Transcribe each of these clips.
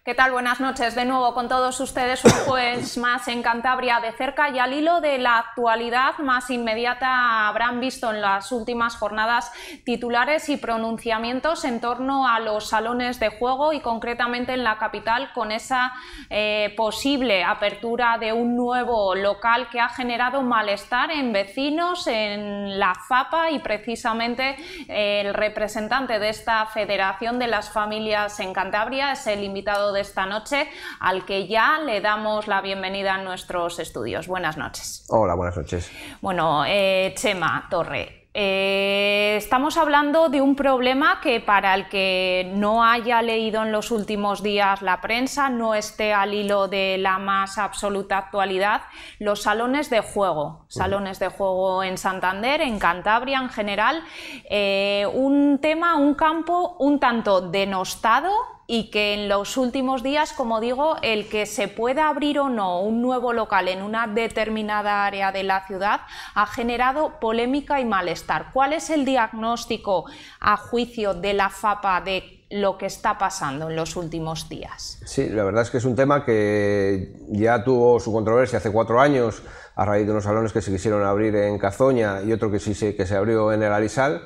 ¿Qué tal? Buenas noches. De nuevo con todos ustedes un jueves más en Cantabria de cerca, y al hilo de la actualidad más inmediata habrán visto en las últimas jornadas titulares y pronunciamientos en torno a los salones de juego y concretamente en la capital con esa posible apertura de un nuevo local que ha generado malestar en vecinos, en la FAPA, y precisamente el representante de esta Federación de las Familias en Cantabria es el invitado de esta noche, al que ya le damos la bienvenida en nuestros estudios. Buenas noches. Hola, buenas noches. Bueno, Chema Torre, estamos hablando de un problema que, para el que no haya leído en los últimos días la prensa, no esté al hilo de la más absoluta actualidad, los salones de juego. Salones de juego en Santander, en Cantabria en general, un tema, un campo un tanto denostado, y que en los últimos días, como digo, el que se pueda abrir o no un nuevo local en una determinada área de la ciudad ha generado polémica y malestar. ¿Cuál es el diagnóstico, a juicio de la FAPA, de lo que está pasando en los últimos días? Sí, la verdad es que es un tema que ya tuvo su controversia hace 4 años a raíz de unos salones que se quisieron abrir en Cazoña y otro que se abrió en el Alisal.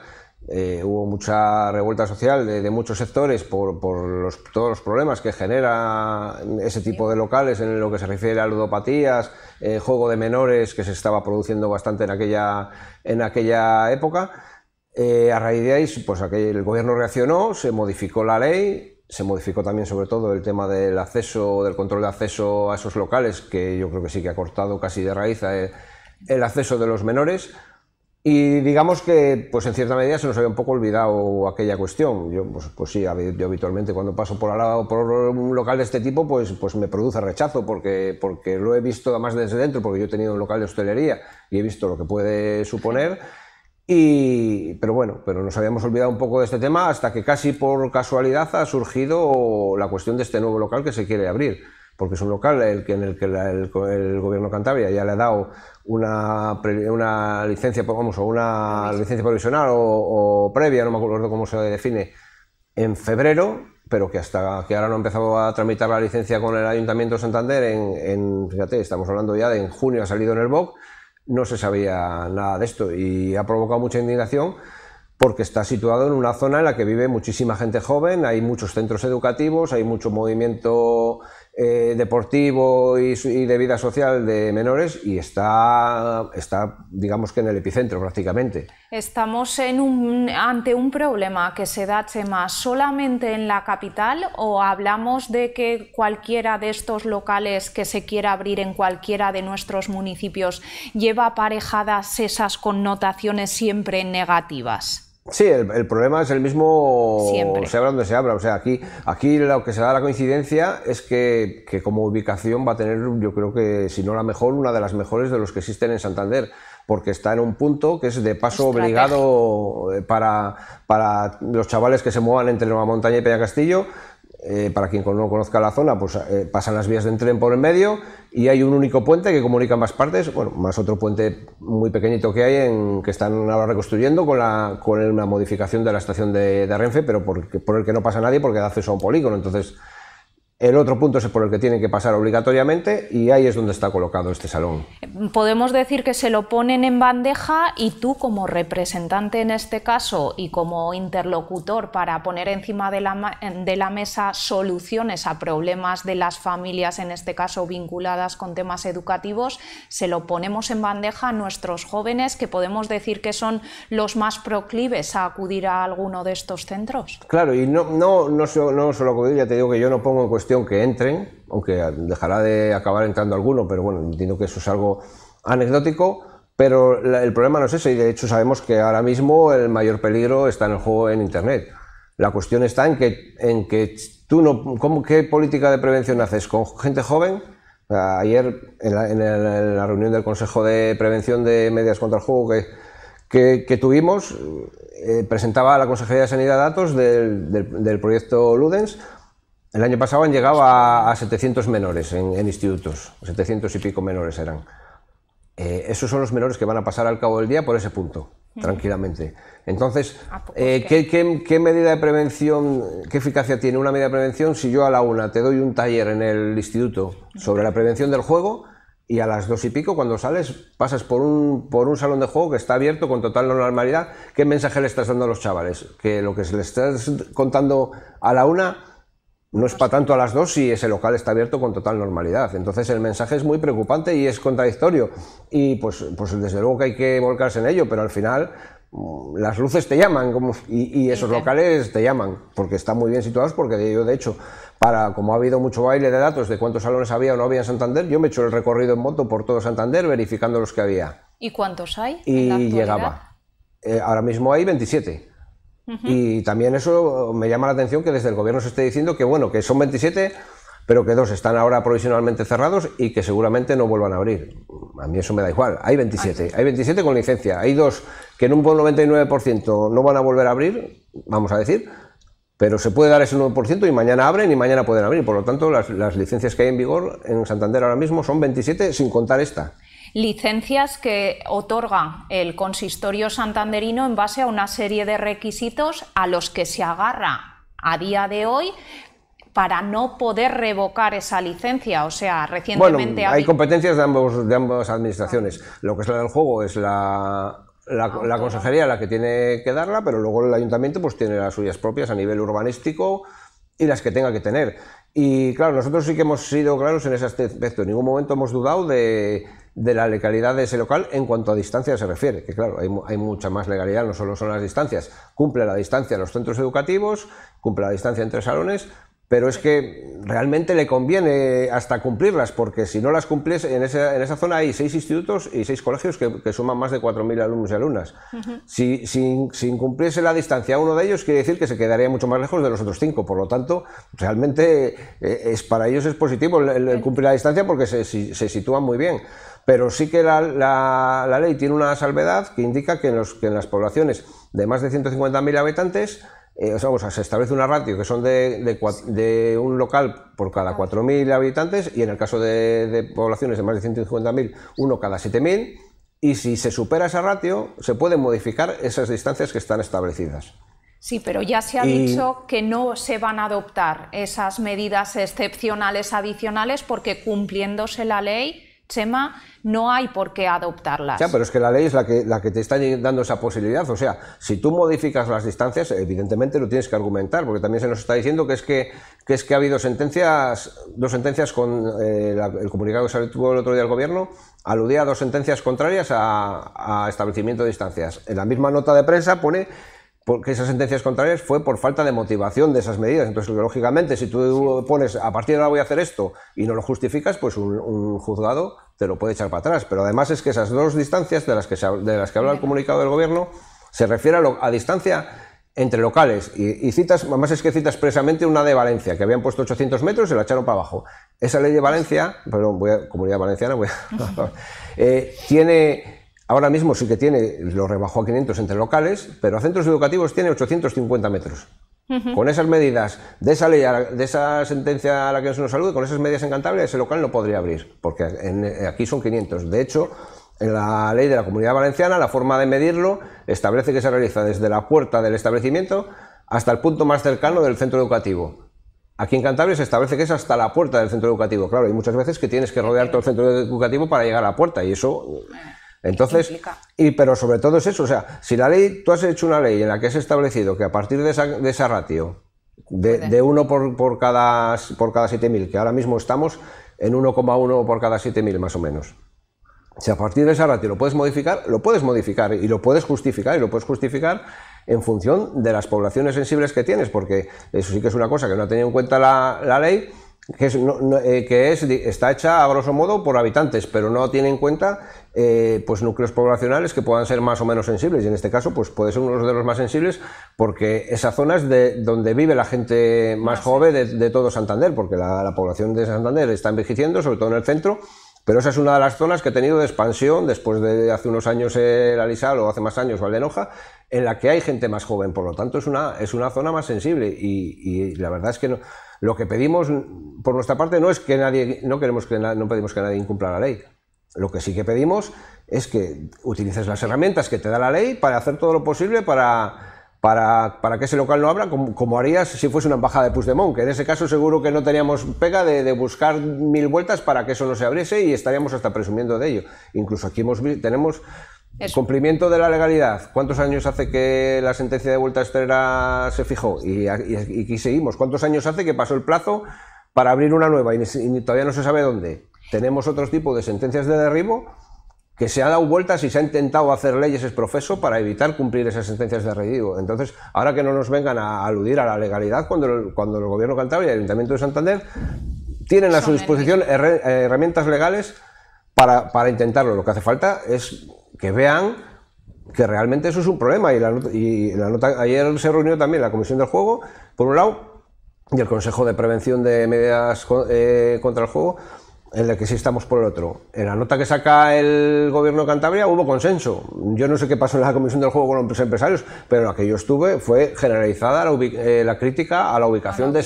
Hubo mucha revuelta social de muchos sectores por todos los problemas que genera ese tipo de locales en lo que se refiere a ludopatías, juego de menores, que se estaba produciendo bastante en aquella época. A raíz de ahí, pues el gobierno reaccionó, se modificó la ley, se modificó también sobre todo el tema del acceso, del control de acceso a esos locales, que yo creo que sí que ha cortado casi de raíz el acceso de los menores. Y digamos que, pues en cierta medida se nos había un poco olvidado aquella cuestión. Yo, pues sí, yo habitualmente cuando paso por al lado por un local de este tipo, pues me produce rechazo, porque lo he visto además desde dentro, porque yo he tenido un local de hostelería y he visto lo que puede suponer. Pero bueno, nos habíamos olvidado un poco de este tema hasta que casi por casualidad ha surgido la cuestión de este nuevo local que se quiere abrir, porque es un local en el que el gobierno de Cantabria ya le ha dado una licencia, licencia provisional o previa, no me acuerdo cómo se define, en febrero, pero que hasta que ahora no ha empezado a tramitar la licencia con el Ayuntamiento de Santander, fíjate, estamos hablando ya de en junio, ha salido en el BOC, no se sabía nada de esto y ha provocado mucha indignación, porque está situado en una zona en la que vive muchísima gente joven, hay muchos centros educativos, hay mucho movimiento deportivo y de vida social de menores, y está digamos que en el epicentro prácticamente. ¿Estamos ante un problema que se da, Chema, solamente en la capital, o hablamos de que cualquiera de estos locales que se quiera abrir en cualquiera de nuestros municipios lleva aparejadas esas connotaciones siempre negativas? Sí, el problema es el mismo siempre, se abra donde se abra. O sea, aquí lo que se da la coincidencia es que como ubicación va a tener, yo creo que si no la mejor, una de las mejores de los que existen en Santander, porque está en un punto que es de paso obligado para los chavales que se muevan entre Nueva Montaña y Peñacastillo. Para quien no conozca la zona, pues pasan las vías de tren por el medio y hay un único puente que comunica ambas partes, bueno, más otro puente muy pequeñito que hay que están ahora reconstruyendo con una modificación de la estación de Renfe, pero por el que no pasa nadie porque da acceso a un polígono. Entonces el otro punto es por el que tienen que pasar obligatoriamente, y ahí es donde está colocado este salón. Podemos decir que se lo ponen en bandeja, y tú, como representante en este caso y como interlocutor para poner encima de la mesa soluciones a problemas de las familias, en este caso vinculadas con temas educativos, se lo ponemos en bandeja a nuestros jóvenes, que podemos decir que son los más proclives a acudir a alguno de estos centros. Claro, y no solo acudir, ya te digo que yo no pongo en cuestión que entren, aunque dejará de acabar entrando alguno, pero bueno, entiendo que eso es algo anecdótico, pero el problema no es ese, y de hecho sabemos que ahora mismo el mayor peligro está en el juego en Internet. La cuestión está en que tú ¿qué política de prevención haces con gente joven? Ayer en la reunión del Consejo de Prevención de Medidas contra el Juego que tuvimos, presentaba a la Consejería de Sanidad datos del proyecto Ludens. El año pasado han llegado a 700 menores en institutos, 700 y pico menores eran. Esos son los menores que van a pasar al cabo del día por ese punto. tranquilamente. Entonces, ¿qué medida de prevención, qué eficacia tiene una medida de prevención si yo a la 1 te doy un taller en el instituto sobre la prevención del juego y a las 2 y pico cuando sales pasas por un salón de juego que está abierto con total normalidad? ¿Qué mensaje le estás dando a los chavales? Que lo que se les estás contando a la 1 no es para tanto a las 2 si ese local está abierto con total normalidad. Entonces el mensaje es muy preocupante y es contradictorio. Y pues desde luego que hay que volcarse en ello, pero al final las luces te llaman y esos locales te llaman, porque están muy bien situados, porque yo de hecho, como ha habido mucho baile de datos de cuántos salones había o no había en Santander, yo me he hecho el recorrido en moto por todo Santander verificando los que había. ¿Y cuántos hay? Y llegaba. Ahora mismo hay 27. Y también eso me llama la atención que desde el gobierno se esté diciendo que bueno, que son 27, pero que 2 están ahora provisionalmente cerrados y que seguramente no vuelvan a abrir. A mí eso me da igual, hay 27, hay 27 con licencia, hay 2 que en un 99% no van a volver a abrir, vamos a decir, pero se puede dar ese 9% y mañana abren y mañana pueden abrir. Por lo tanto, las licencias que hay en vigor en Santander ahora mismo son 27 sin contar esta. Licencias que otorga el consistorio santanderino en base a una serie de requisitos a los que se agarra a día de hoy para no poder revocar esa licencia. O sea, recientemente... Bueno, hay competencias de ambas administraciones. Lo que es la del juego es la consejería la que tiene que darla, pero luego el ayuntamiento pues tiene las suyas propias a nivel urbanístico y las que tenga que tener. Y claro, nosotros sí que hemos sido claros en ese aspecto. En ningún momento hemos dudado de la legalidad de ese local en cuanto a distancia se refiere, que claro, hay mucha más legalidad, no solo son las distancias, cumple la distancia en los centros educativos, cumple la distancia entre salones, pero es que realmente le conviene hasta cumplirlas, porque si no las cumplies, en esa zona hay 6 institutos y 6 colegios que suman más de 4.000 alumnos y alumnas. Si cumpliese la distancia a uno de ellos, quiere decir que se quedaría mucho más lejos de los otros 5, por lo tanto, realmente para ellos es positivo el cumplir la distancia porque se sitúan muy bien. Pero sí que la ley tiene una salvedad que indica que en las poblaciones de más de 150.000 habitantes, se establece una ratio que son de un local por cada 4.000 habitantes y en el caso de poblaciones de más de 150.000, uno cada 7.000, y si se supera esa ratio se pueden modificar esas distancias que están establecidas. Sí, pero ya se ha dicho que no se van a adoptar esas medidas excepcionales adicionales porque cumpliéndose la ley, Chema, no hay por qué adoptarlas. Ya, pero es que la ley es la que te está dando esa posibilidad. O sea, si tú modificas las distancias, evidentemente lo tienes que argumentar, porque también se nos está diciendo que es que ha habido dos sentencias con el comunicado que salió el otro día del gobierno, aludía a 2 sentencias contrarias a establecimiento de distancias. En la misma nota de prensa pone porque esas sentencias contrarias fue por falta de motivación de esas medidas. Entonces, lógicamente, si tú pones a partir de ahora voy a hacer esto y no lo justificas, pues un juzgado te lo puede echar para atrás. Pero además es que esas 2 distancias de las que habla el comunicado del gobierno se refiere a distancia entre locales y citas, además es que cita expresamente una de Valencia, que habían puesto 800 metros y la echaron para abajo. Esa ley de Valencia, perdón, Comunidad Valenciana, tiene... Ahora mismo sí que tiene, lo rebajó a 500 entre locales, pero a centros educativos tiene 850 metros. Con esas medidas, de esa ley, de esa sentencia a la que se nos alude, con esas medidas en Cantabria, ese local no podría abrir, porque aquí son 500. De hecho, en la ley de la Comunidad Valenciana, la forma de medirlo establece que se realiza desde la puerta del establecimiento hasta el punto más cercano del centro educativo. Aquí en Cantabria se establece que es hasta la puerta del centro educativo. Claro, hay muchas veces que tienes que rodear todo el centro educativo para llegar a la puerta, y eso... Entonces, pero sobre todo es eso, o sea, si la ley, tú has hecho una ley en la que has establecido que a partir de esa ratio, de 1 por cada 7.000, que ahora mismo estamos en 1,1 por cada 7.000 más o menos, si a partir de esa ratio lo puedes modificar y lo puedes justificar en función de las poblaciones sensibles que tienes, porque eso sí que es una cosa que no ha tenido en cuenta la ley, que está hecha a grosso modo por habitantes, pero no tiene en cuenta pues núcleos poblacionales que puedan ser más o menos sensibles, y en este caso pues puede ser uno de los más sensibles porque esa zona es donde vive la gente más joven de todo Santander, porque la población de Santander está envejeciendo, sobre todo en el centro, pero esa es una de las zonas que ha tenido de expansión después de hace unos años el Alisal, o hace más años Valdenoja, en la que hay gente más joven, por lo tanto es una zona más sensible, y la verdad es que lo que pedimos por nuestra parte no pedimos que nadie incumpla la ley. Lo que sí que pedimos es que utilices las herramientas que te da la ley para hacer todo lo posible para que ese local no abra, como harías si fuese una embajada de Puigdemont, que en ese caso seguro que no teníamos pega de buscar 1000 vueltas para que eso no se abriese y estaríamos hasta presumiendo de ello. Incluso aquí tenemos cumplimiento de la legalidad. ¿Cuántos años hace que la sentencia de vuelta extrera se fijó? Y aquí seguimos. ¿Cuántos años hace que pasó el plazo para abrir una nueva y todavía no se sabe dónde? Tenemos otro tipo de sentencias de derribo que se han dado vueltas y se ha intentado hacer leyes ex professo para evitar cumplir esas sentencias de derribo. Entonces, ahora que no nos vengan a aludir a la legalidad cuando el Gobierno de Cantabria y el Ayuntamiento de Santander tienen a su disposición herramientas legales para intentarlo. Lo que hace falta es que vean que realmente eso es un problema. Y la nota, ayer se reunió también la Comisión del Juego, por un lado, y el Consejo de Prevención de Medidas contra el Juego, en la que sí estamos por el otro. En la nota que saca el Gobierno de Cantabria hubo consenso. Yo no sé qué pasó en la Comisión del Juego con los empresarios, pero en la que yo estuve fue generalizada la crítica a la ubicación de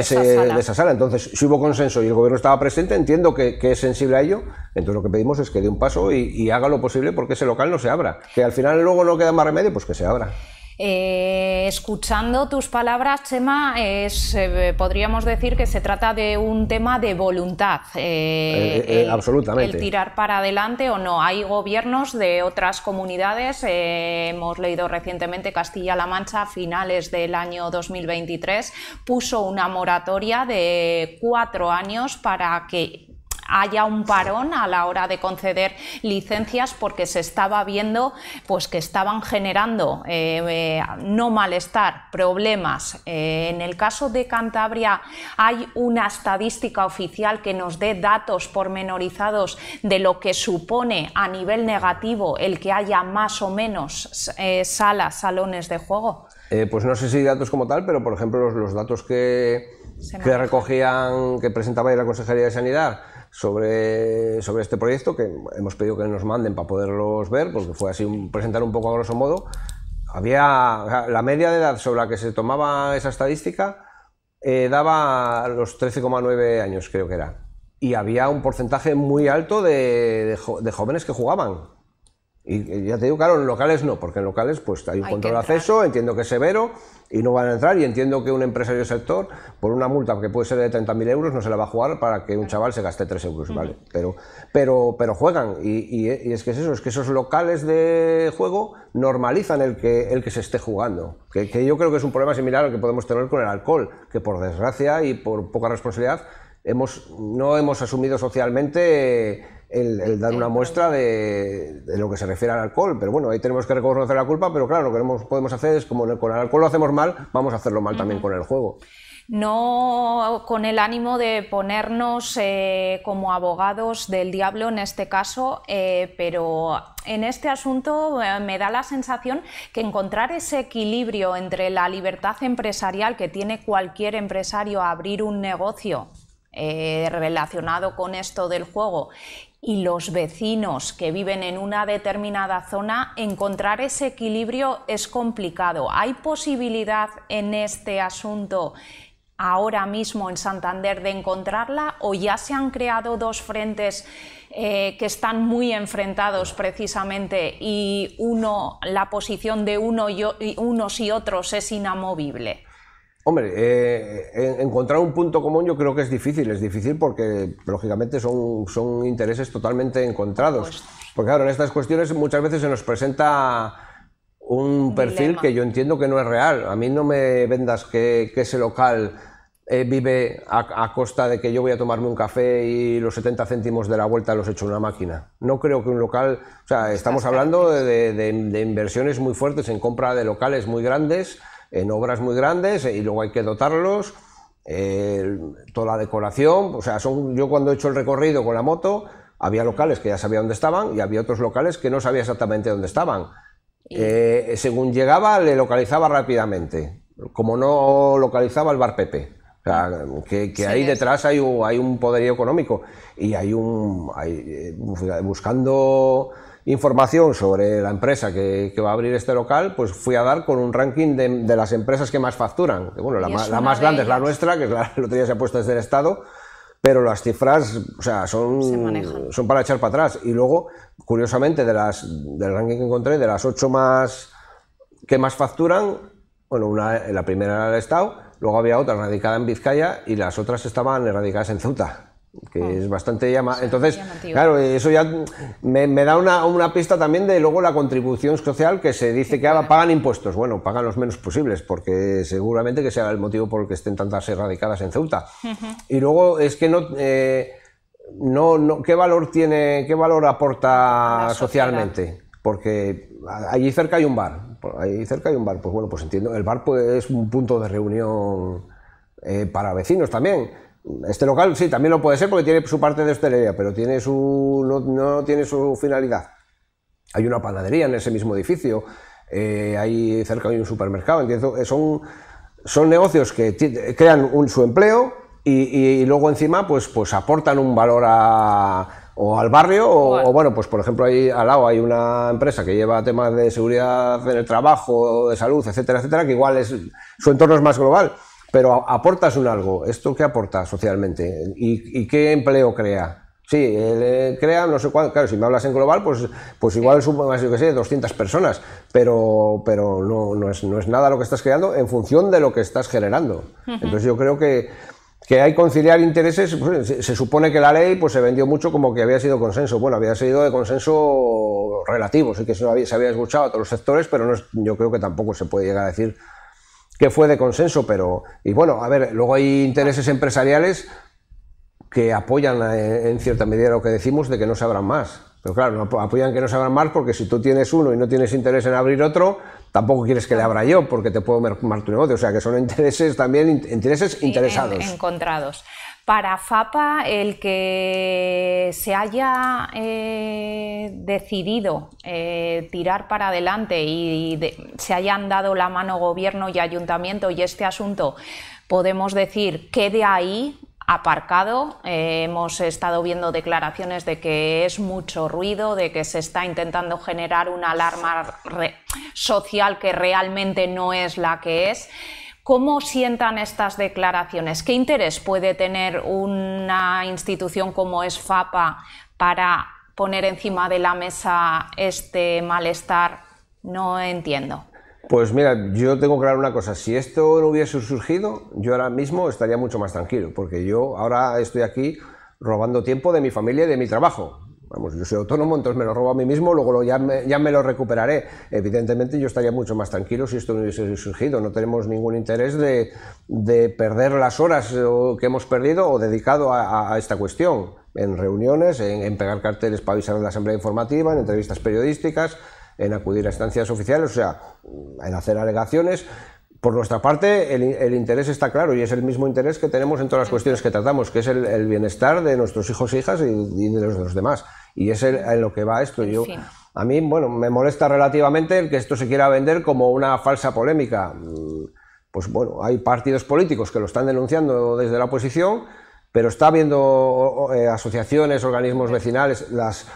esa sala. Entonces, si hubo consenso y el Gobierno estaba presente, entiendo que es sensible a ello. Entonces lo que pedimos es que dé un paso y haga lo posible porque ese local no se abra. Que al final luego no queda más remedio, pues que se abra. Escuchando tus palabras, Chema, podríamos decir que se trata de un tema de voluntad, absolutamente. El tirar para adelante o no. Hay gobiernos de otras comunidades, hemos leído recientemente Castilla-La Mancha a finales del año 2023 puso una moratoria de 4 años para que haya un parón a la hora de conceder licencias porque se estaba viendo pues que estaban generando no malestar, problemas. En el caso de Cantabria hay una estadística oficial que nos dé datos pormenorizados de lo que supone a nivel negativo el que haya más o menos salones de juego. Pues no sé si datos como tal, pero por ejemplo los datos que recogían, que presentaba la Consejería de Sanidad sobre este proyecto, que hemos pedido que nos manden para poderlos ver, porque fue así presentar un poco a grosso modo, había la media de edad sobre la que se tomaba esa estadística daba los 13,9 años, creo que era, y había un porcentaje muy alto de jóvenes que jugaban. Y ya te digo, claro, en locales no, porque en locales pues hay un control de acceso, entiendo que es severo y no van a entrar, y entiendo que un empresario del sector, por una multa que puede ser de 30.000 euros, no se la va a jugar para que un chaval se gaste 3 euros, ¿vale? Pero juegan, y es que es eso, es que esos locales de juego normalizan el que se esté jugando, que yo creo que es un problema similar al que podemos tener con el alcohol, que por desgracia y por poca responsabilidad no hemos asumido socialmente el dar una muestra de lo que se refiere al alcohol, pero bueno, ahí tenemos que reconocer la culpa, pero claro, lo que podemos hacer es, como con el alcohol lo hacemos mal, vamos a hacerlo mal también con el juego. No con el ánimo de ponernos como abogados del diablo en este caso, pero en este asunto me da la sensación que encontrar ese equilibrio entre la libertad empresarial que tiene cualquier empresario a abrir un negocio relacionado con esto del juego y los vecinos que viven en una determinada zona, encontrar ese equilibrio es complicado. ¿Hay posibilidad en este asunto ahora mismo en Santander de encontrarla, o ya se han creado dos frentes que están muy enfrentados precisamente y la posición de unos y otros es inamovible? Hombre, encontrar un punto común yo creo que es difícil porque lógicamente son intereses totalmente encontrados. Porque claro, en estas cuestiones muchas veces se nos presenta un perfil que yo entiendo que no es real. A mí no me vendas que ese local vive a costa de que yo voy a tomarme un café y los 70 céntimos de la vuelta los echo en una máquina. No creo que un local... O sea, estamos hablando de inversiones muy fuertes en compra de locales muy grandes, en obras muy grandes, y luego hay que dotarlos, toda la decoración. O sea, yo cuando he hecho el recorrido con la moto, había locales que ya sabía dónde estaban y había otros locales que no sabía exactamente dónde estaban. Según llegaba, le localizaba rápidamente, como no localizaba el bar Pepe. O sea, que ahí detrás hay un poderío económico, y buscando información sobre la empresa que va a abrir este local, pues fui a dar con un ranking de las empresas que más facturan. Bueno, la más grande es la nuestra, que el otro día se ha puesto desde el Estado, pero las cifras, o sea, son para echar para atrás. Y luego, curiosamente, del ranking que encontré, de las 8 que más facturan, bueno, la primera era el Estado, luego había otra radicada en Vizcaya y las otras estaban erradicadas en Ceuta, que es bastante entonces, claro, eso ya me da una pista también de luego la contribución social, que se dice que pagan impuestos. Bueno, pagan los menos posibles, porque seguramente que sea el motivo por el que estén tantas erradicadas en Ceuta. Y luego es que ¿qué valor aporta socialmente? Porque allí cerca hay un bar, pues bueno, pues entiendo, el bar pues, es un punto de reunión para vecinos también. Este local sí, también lo puede ser porque tiene su parte de hostelería, pero no tiene su finalidad. Hay una panadería en ese mismo edificio, ahí cerca hay un supermercado, entiendo, son negocios que crean su empleo y luego encima pues aportan un valor o al barrio o bueno, pues por ejemplo ahí al lado hay una empresa que lleva temas de seguridad en el trabajo, de salud, etcétera, etcétera, que igual su entorno es más global. Pero aportas un algo. ¿Esto qué aporta socialmente? ¿Y qué empleo crea? Sí, crea no sé cuánto. Claro, si me hablas en global, pues igual supongo, yo qué sé, 200 personas, pero no es nada lo que estás creando en función de lo que estás generando. Entonces yo creo que hay que conciliar intereses. Pues, se supone que la ley pues se vendió mucho como que había sido consenso. Bueno, había sido de consenso relativo, sí que se había escuchado a todos los sectores, pero yo creo que tampoco se puede llegar a decir que fue de consenso, y bueno, a ver, luego hay intereses empresariales que apoyan en cierta medida lo que decimos de que no se abran más. Pero claro, no apoyan que no se abran más porque si tú tienes uno y no tienes interés en abrir otro, tampoco quieres que le abra yo porque te puedo mermar tu negocio. O sea, que son intereses interesados. Encontrados. Para FAPA, el que se haya decidido tirar para adelante y se hayan dado la mano gobierno y ayuntamiento y este asunto, podemos decir que de ahí aparcado. Hemos estado viendo declaraciones de que es mucho ruido, de que se está intentando generar una alarma social que realmente no es la que es. ¿Cómo sientan estas declaraciones? ¿Qué interés puede tener una institución como es FAPA para poner encima de la mesa este malestar? No entiendo. Pues mira, yo tengo claro una cosa, si esto no hubiese surgido, yo ahora mismo estaría mucho más tranquilo, porque yo ahora estoy aquí robando tiempo de mi familia y de mi trabajo. Vamos, yo soy autónomo, entonces me lo robo a mí mismo, luego ya me lo recuperaré. Evidentemente yo estaría mucho más tranquilo si esto no hubiese surgido. No tenemos ningún interés de perder las horas que hemos perdido o dedicado a esta cuestión, en reuniones, en pegar carteles para avisar de la asamblea informativa, en entrevistas periodísticas, en acudir a estancias oficiales, o sea, en hacer alegaciones. Por nuestra parte, el interés está claro y es el mismo interés que tenemos en todas las cuestiones que tratamos, que es el bienestar de nuestros hijos e hijas y de los demás. Y es en lo que va esto. A mí, bueno, me molesta relativamente el que esto se quiera vender como una falsa polémica. Pues bueno, hay partidos políticos que lo están denunciando desde la oposición, pero está habiendo asociaciones, organismos vecinales, las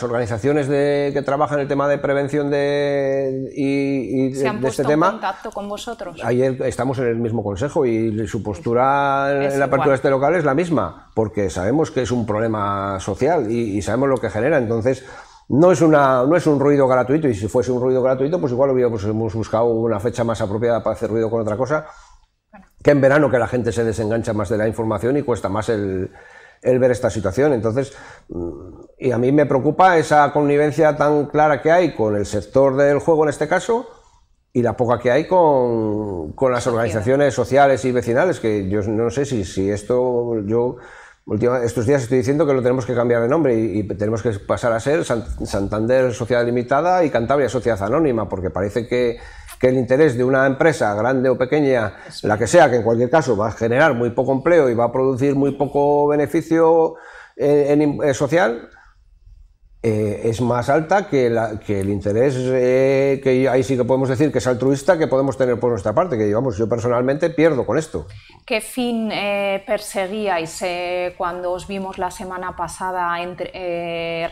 organizaciones que trabajan el tema de prevención de este tema. ¿Se han puesto en contacto con vosotros? Ayer estamos en el mismo consejo y su postura en la apertura de este local es la misma, porque sabemos que es un problema social y sabemos lo que genera. Entonces no es un ruido gratuito, y si fuese un ruido gratuito pues igual hemos buscado una fecha más apropiada para hacer ruido con otra cosa, que en verano, que la gente se desengancha más de la información y cuesta más el ver esta situación. Entonces, y a mí me preocupa esa connivencia tan clara que hay con el sector del juego en este caso y la poca que hay con las organizaciones sociales y vecinales, que yo no sé si esto, estos días estoy diciendo que lo tenemos que cambiar de nombre y tenemos que pasar a ser Santander Sociedad Limitada y Cantabria Sociedad Anónima, porque parece que el interés de una empresa, grande o pequeña, la que sea, que en cualquier caso va a generar muy poco empleo y va a producir muy poco beneficio social, es más alta que el interés, que ahí sí que podemos decir que es altruista, que podemos tener por nuestra parte, que digamos, yo personalmente pierdo con esto. ¿Qué fin perseguíais cuando os vimos la semana pasada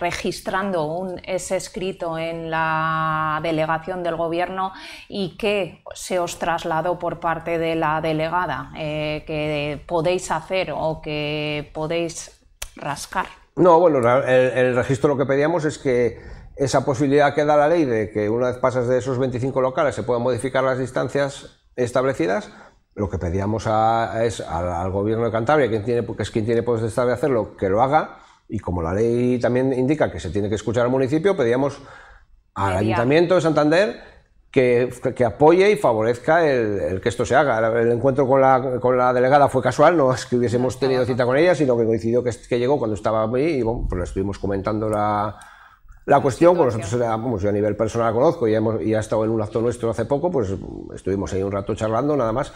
registrando ese escrito en la delegación del Gobierno, y qué se os trasladó por parte de la delegada que podéis hacer o que podéis rascar? No, bueno, el registro lo que pedíamos es que esa posibilidad que da la ley de que una vez pasas de esos 25 locales se puedan modificar las distancias establecidas. Lo que pedíamos es al Gobierno de Cantabria, que es quien tiene potestad de hacerlo, que lo haga, y como la ley también indica que se tiene que escuchar al municipio, pedíamos al Ayuntamiento de Santander que apoye y favorezca el que esto se haga. El encuentro con la delegada fue casual, no es que hubiésemos tenido cita con ella, sino que coincidió que llegó cuando estaba ahí, y bueno, pues le estuvimos comentando la cuestión. Con nosotros, vamos, yo a nivel personal la conozco y ha estado en un acto nuestro hace poco, pues estuvimos ahí un rato charlando, nada más.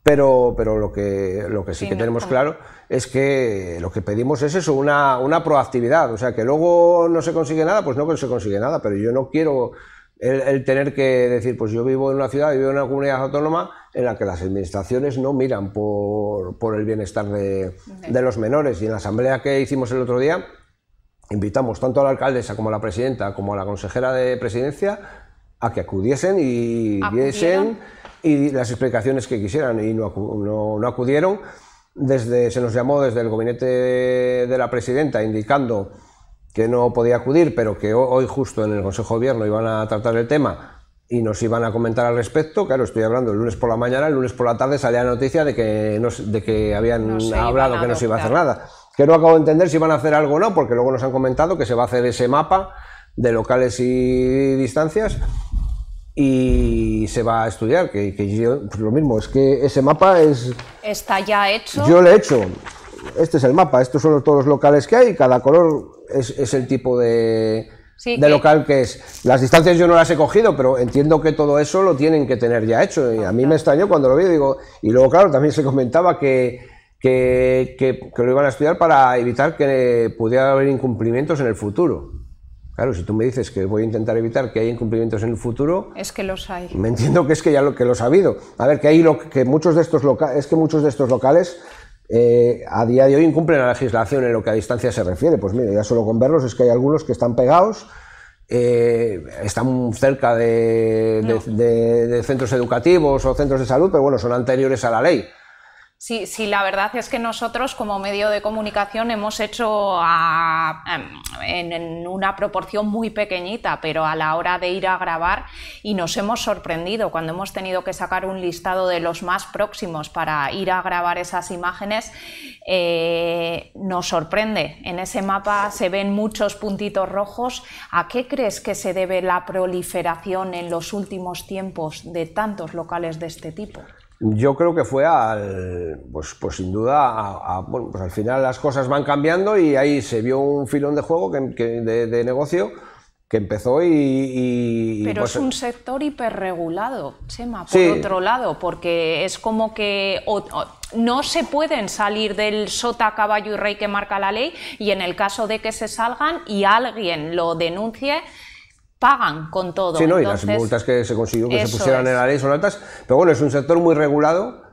Pero lo que sí que tenemos claro es que lo que pedimos es eso, una proactividad. O sea, que luego no se consigue nada, pues no se consigue nada, pero yo no quiero el tener que decir, pues yo vivo en una ciudad, vivo en una comunidad autónoma en la que las administraciones no miran por el bienestar de los menores. Y en la asamblea que hicimos el otro día, invitamos tanto a la alcaldesa como a la presidenta como a la consejera de presidencia a que acudiesen y viesen y las explicaciones que quisieran, y no acudieron. Se nos llamó desde el gabinete de la presidenta indicando que no podía acudir, pero que hoy justo en el Consejo de Gobierno iban a tratar el tema y nos iban a comentar al respecto. Claro, estoy hablando el lunes por la mañana, el lunes por la tarde salía la noticia de que habían hablado que no se iba a hacer nada. Que no acabo de entender si van a hacer algo o no, porque luego nos han comentado que se va a hacer ese mapa de locales y distancias y se va a estudiar, que yo, pues lo mismo, es que ese mapa está ya hecho. Yo lo he hecho. Este es el mapa, estos son todos los locales que hay, cada color es el tipo de local que es. Las distancias yo no las he cogido, pero entiendo que todo eso lo tienen que tener ya hecho, y a mí me extrañó cuando lo vi, digo, y luego claro, también se comentaba que lo iban a estudiar para evitar que pudiera haber incumplimientos en el futuro. Claro, si tú me dices que voy a intentar evitar que haya incumplimientos en el futuro... Es que los hay. Me entiendo que es que ya que los ha habido. A ver, que muchos de estos locales a día de hoy incumplen la legislación en lo que a distancia se refiere. Pues mira, ya solo con verlos es que hay algunos que están pegados, están cerca de centros educativos o centros de salud, pero bueno, son anteriores a la ley. Sí, la verdad es que nosotros como medio de comunicación hemos hecho en una proporción muy pequeñita, pero a la hora de ir a grabar, y nos hemos sorprendido cuando hemos tenido que sacar un listado de los más próximos para ir a grabar esas imágenes. Nos sorprende, en ese mapa se ven muchos puntitos rojos. ¿A qué crees que se debe la proliferación en los últimos tiempos de tantos locales de este tipo? Yo creo que fue pues sin duda, bueno, pues al final las cosas van cambiando y ahí se vio un filón de juego de negocio que empezó Pero pues, es un sector hiperregulado, Chema, por otro lado, porque es como que no se pueden salir del sota, caballo y rey que marca la ley, y en el caso de que se salgan y alguien lo denuncie, pagan con todo. Sí, no, entonces, y las multas que se consiguió que se pusieran en la ley son altas, pero bueno, es un sector muy regulado,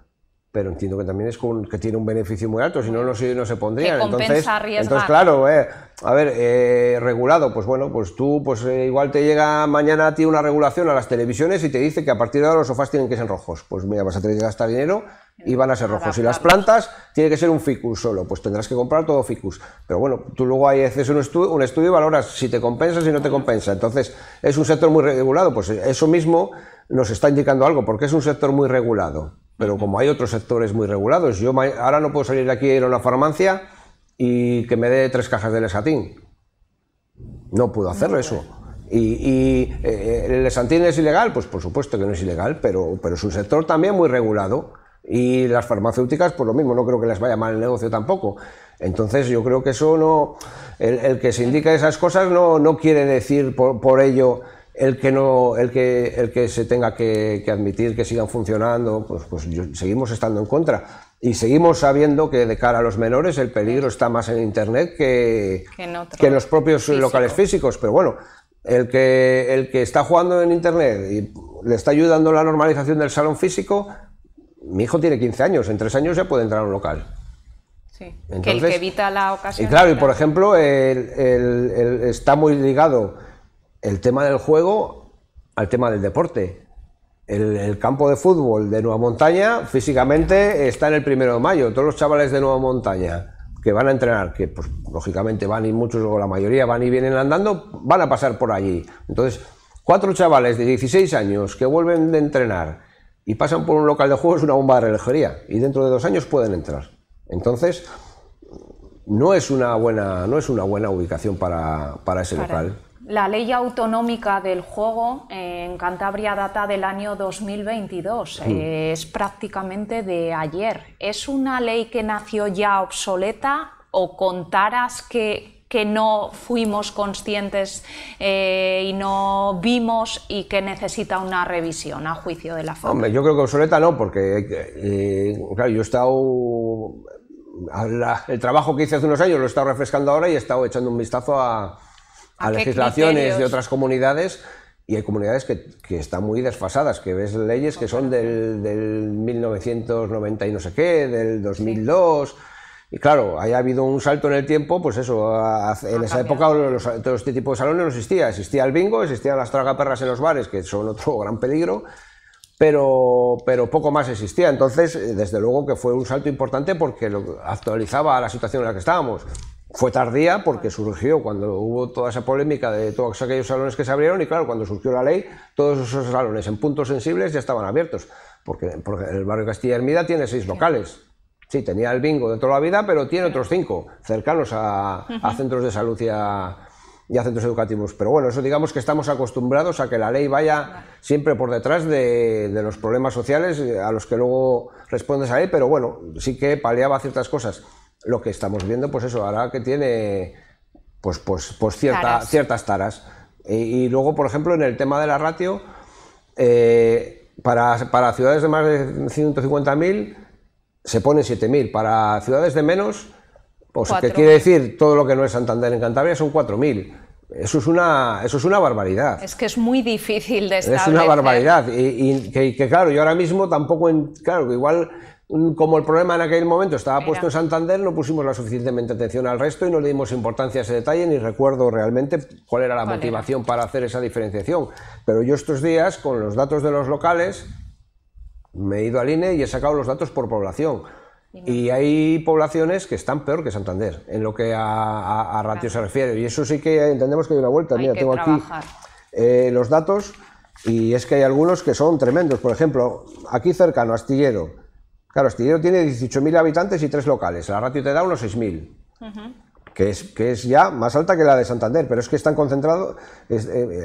pero entiendo que también es que tiene un beneficio muy alto, si no, no se pondrían. Que compensa arriesgar. Entonces, claro, a ver, regulado, pues bueno, pues tú, pues igual te llega mañana a ti una regulación a las televisiones y te dice que a partir de ahora los sofás tienen que ser rojos. Pues mira, vas a tener que gastar dinero y van a ser rojos. Y las plantas tiene que ser un ficus solo, pues tendrás que comprar todo ficus. Pero bueno, tú luego ahí haces un estudio y valoras si te compensa, si no te compensa. Entonces, es un sector muy regulado, pues eso mismo nos está indicando algo, porque es un sector muy regulado. Pero como hay otros sectores muy regulados, yo ahora no puedo salir de aquí a ir a una farmacia y que me dé 3 cajas de Lesatin. No puedo hacer eso. ¿Y el Lesatin es ilegal? Pues por supuesto que no es ilegal, pero es un sector también muy regulado. Y las farmacéuticas, pues lo mismo, no creo que les vaya mal el negocio tampoco. Entonces yo creo que eso no... El que se indica esas cosas no quiere decir por ello el que se tenga que admitir que sigan funcionando, pues seguimos estando en contra. Y seguimos sabiendo que de cara a los menores el peligro está más en Internet que en los propios locales físicos. Pero bueno, el que está jugando en Internet y le está ayudando la normalización del salón físico, mi hijo tiene 15 años, en 3 años ya puede entrar a un local. Sí. Entonces, que el que evita la ocasión. Y claro, y por ejemplo, está muy ligado el tema del juego al tema del deporte. El campo de fútbol de Nueva Montaña físicamente está en el 1 de mayo. Todos los chavales de Nueva Montaña que van a entrenar, que pues lógicamente van y muchos o la mayoría van y vienen andando, van a pasar por allí. Entonces, 4 chavales de 16 años que vuelven de entrenar y pasan por un local de juego es una bomba de relojería y dentro de 2 años pueden entrar. Entonces, no es una buena ubicación para ese local. La ley autonómica del juego en Cantabria data del año 2022, es prácticamente de ayer. ¿Es una ley que nació ya obsoleta o contaras que no fuimos conscientes y no vimos y que necesita una revisión a juicio de la FOC? Hombre, yo creo que obsoleta no, porque claro, yo he estado... el trabajo que hice hace unos años lo he estado refrescando ahora y he estado echando un vistazo a legislaciones de otras comunidades, y hay comunidades que están muy desfasadas, que ves leyes que son del 1990 y no sé qué, del 2002, y claro, haya habido un salto en el tiempo, pues eso, en esa época todo este tipo de salones no existía el bingo, existían las tragaperras en los bares, que son otro gran peligro, pero poco más existía. Entonces, desde luego que fue un salto importante porque lo actualizaba a la situación en la que estábamos. Fue tardía porque surgió cuando hubo toda esa polémica de todos aquellos salones que se abrieron, y claro, cuando surgió la ley, todos esos salones en puntos sensibles ya estaban abiertos, porque el barrio Castilla Hermida tiene 6 locales. Sí, tenía el bingo de toda la vida, pero tiene otros 5 cercanos a centros de salud y a centros educativos. Pero bueno, eso digamos que estamos acostumbrados a que la ley vaya siempre por detrás de los problemas sociales a los que luego responde esa ley, pero bueno, sí que paliaba ciertas cosas. Lo que estamos viendo, pues eso, hará que tiene pues ciertas taras. Y luego, por ejemplo, en el tema de la ratio, para ciudades de más de 150.000 se pone 7.000, para ciudades de menos, pues que quiere decir todo lo que no es Santander en Cantabria son 4.000. Eso es una barbaridad. Es que es muy difícil de establecer. Es una barbaridad. Y que claro, yo ahora mismo tampoco, claro, que igual... Como el problema en aquel momento estaba puesto en Santander, no pusimos la suficientemente atención al resto y no le dimos importancia a ese detalle, ni recuerdo realmente cuál era la motivación para hacer esa diferenciación. Pero yo estos días, con los datos de los locales, me he ido al INE y he sacado los datos por población. Y hay poblaciones que están peor que Santander, en lo que a ratio se refiere. Y eso sí que entendemos que hay una vuelta. Mira, tengo aquí los datos, y es que hay algunos que son tremendos. Por ejemplo, aquí cercano, Astillero. Claro, Astillero tiene 18.000 habitantes y 3 locales, la ratio te da unos 6.000, que es ya más alta que la de Santander, pero es que están concentrados,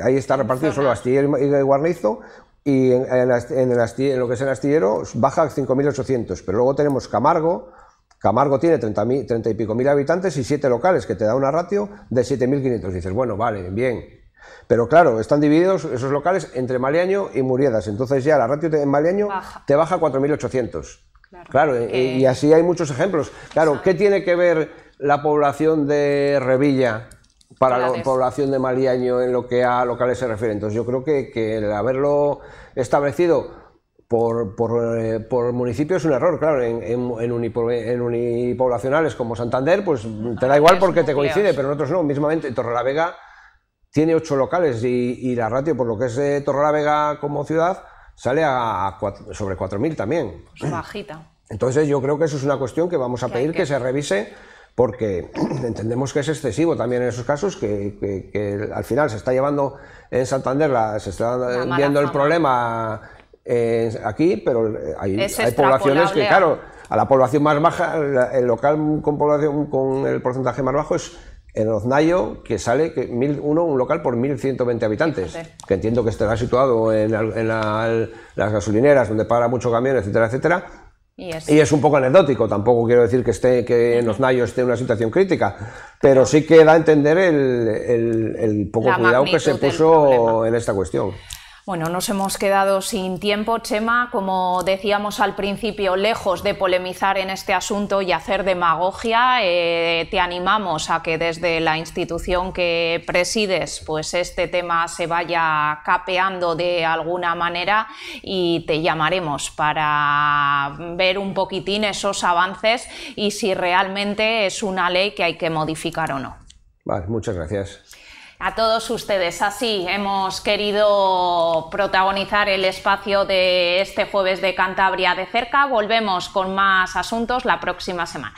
ahí está repartido solo Astillero y Guarnizo, y en lo que es el Astillero baja a 5.800, pero luego tenemos Camargo tiene 30 y pico mil habitantes y 7 locales, que te da una ratio de 7.500, dices, bueno, vale, bien. Pero claro, están divididos esos locales entre Maliaño y Muriedas, entonces ya la ratio en Maliaño te baja a 4.800. Claro, y así hay muchos ejemplos. Claro, ¿qué tiene que ver la población de Revilla para la población de Maliaño en lo que a locales se refiere? Entonces yo creo que el haberlo establecido por municipio es un error. Claro, en unipoblacionales como Santander, pues te da igual porque te coincide, pero en otros no. Mismamente Torrelavega tiene 8 locales y la ratio, por lo que es Torrelavega como ciudad, sale sobre 4.000 también. Pues bajita. Entonces yo creo que eso es una cuestión que vamos a pedir que se revise, porque entendemos que es excesivo también en esos casos, que al final se está llevando en Santander, se está viendo el problema aquí, pero hay poblaciones que, claro, a la población más baja, el local con el porcentaje más bajo es en Oznayo, que sale un local por 1.120 habitantes, que entiendo que estará situado en las gasolineras, donde para mucho camión, etcétera, etcétera, Y es un poco anecdótico, tampoco quiero decir que Noznayo esté en una situación crítica, pero sí que da a entender el poco cuidado que se puso en esta cuestión. Bueno, nos hemos quedado sin tiempo, Chema. Como decíamos al principio, lejos de polemizar en este asunto y hacer demagogia, te animamos a que desde la institución que presides, pues este tema se vaya capeando de alguna manera, y te llamaremos para ver un poquitín esos avances y si realmente es una ley que hay que modificar o no. Vale, muchas gracias. A todos ustedes, así hemos querido protagonizar el espacio de este jueves de Cantabria de cerca. Volvemos con más asuntos la próxima semana.